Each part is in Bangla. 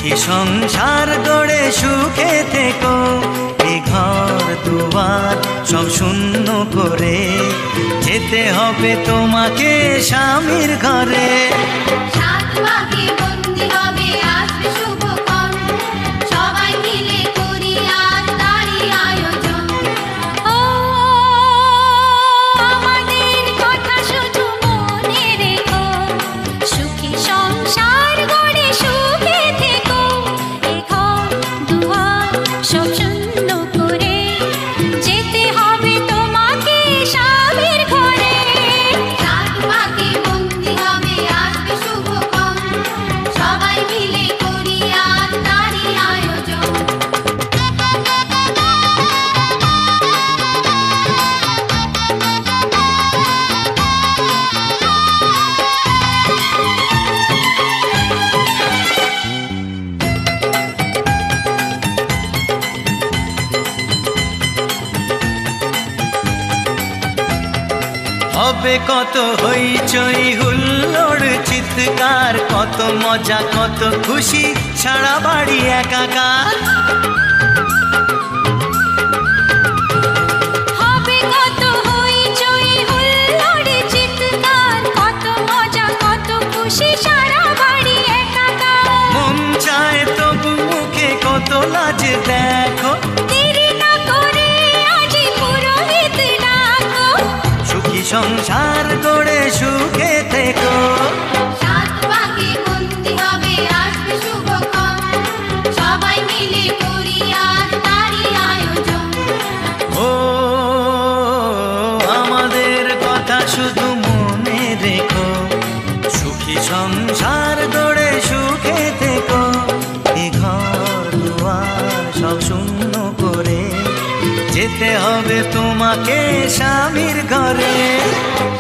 সুখী সংসার গড়ে সুখে থেকো, এ ঘর দুয়ার সব শূন্য করে যেতে হবে তোমাকে স্বামীর ঘরে। সাত পাকে বন্দি হবে আসবে শুভক্ষণ, সবাই মিলে করি আজ তারই আয়োজন। ও আমাদের কথা শুধু মনে রেখো, সুখী সংসার গড়ে সুখে থেকো, এ ঘর দুয়ার সব শূন্য করে যেতে হবে তোমাকে স্বামীর ঘরে। সাত পাকে বন্দি হবে আসবে শুভক্ষণ, সবাই মিলে করি আজ তারই আয়োজন। হবে কত হইচই হুল্লোড় চিৎকার, কত মজা কত খুশি সারা বাড়ি একাকার। হবে কত হইচই হুল্লোড় চিৎকার, কত মজা কত খুশি সারা বাড়ি একাকার। মন চায় তবু মুখে কত লাজ দেখো, দেরি না করে আজই পুরোহিত ডাকো। সুখী সংসার গড়ে সুখে থেকো। সাত পাকে বন্দি হবে আসবে শুভক্ষণ, সবাই মিলে করি আজ তারই আয়োজন। ও আমাদের কথা শুধু মনে রেখো, সুখী সংসার গড়ে সুখে থেকো, এ ঘর দুয়ার সব শূন্য করে যেতে হবে তোমাকে স্বামীর ঘরে।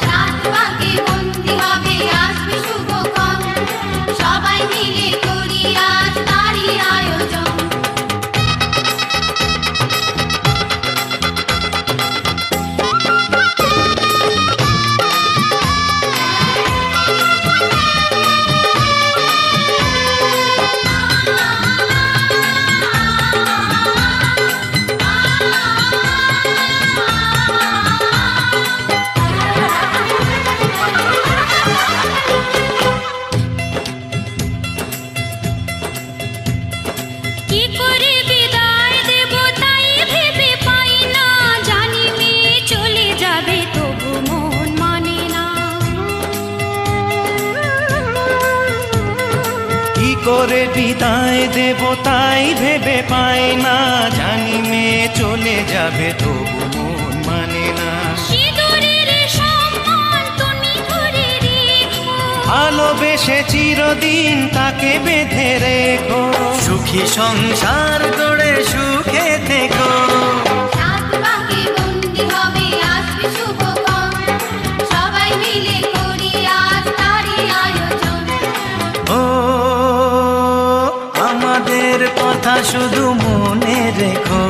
সাত পাকে বন্দি হবে আসবে শুভক্ষণ, সবাই মিলে করি আজ তারই আয়োজন। কি করে বিদায় দেব তাই ভেবে পাই না, জানি মেয়ে চলে যাবে তবু মন মানে না। কি করে বিদায় দেব তাই ভেবে পাই না, জানি মেয়ে চলে যাবে তবু মন মানে না। সিঁদুরের সম্মান তুমি ধরে রেখো, ভালোবেসে চিরদিন তাকে বেঁধে রেখো, সুখী সংসার গড়ে সুখে থেকো। সাত পাকে বন্দি হবে আসবে শুভক্ষণ, সবাই মিলে করি আজ তারই আয়োজন। ও আমাদের কথা শুধু মনে রেখো,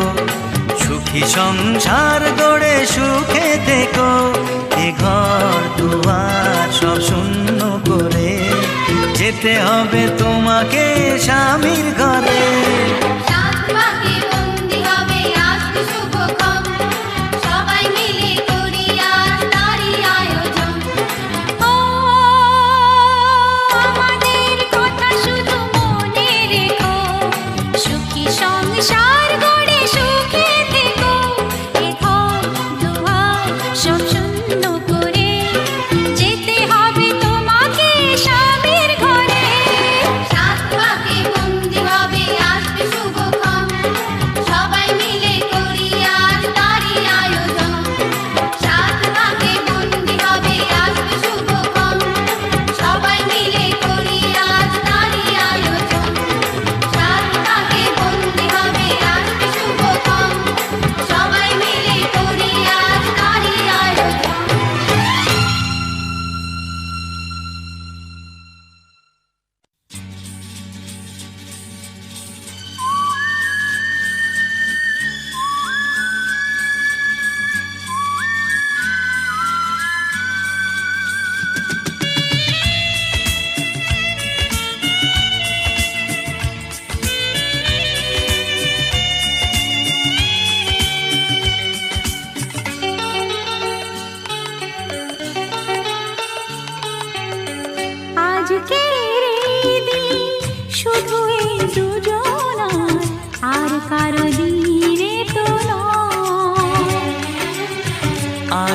সুখী সংসার গড়ে সুখে থেকো, এ ঘর দুয়ার সব শূন্য করে যেতে হবে তোমাকে স্বামীর ঘরে। সাত পাকে বন্দি হবে আসবে শুভক্ষণ, সবাই মিলে করি আজ তারই আয়োজন। ও আমাদের কথা শুধু মনে রেখো, সুখী সংসার গড়ে সুখে থেকো, এ ঘর দুয়ার সব শূন্য করে যেতে হবে তোমাকে স্বামীর ঘরে। সাত পাকে বন্দি হবে আসবে শুভক্ষণ,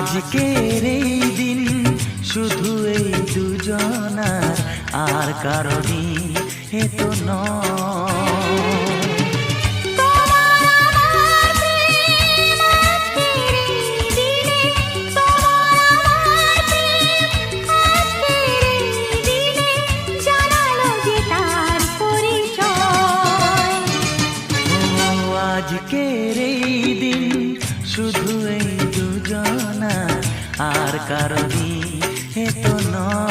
আজকের এই দিন শুধু এই দুজনার, আর কারণে এ তো নয়। আজকের এই দিন শুধু এই দুজনা, আর কারণে এ তো নয়।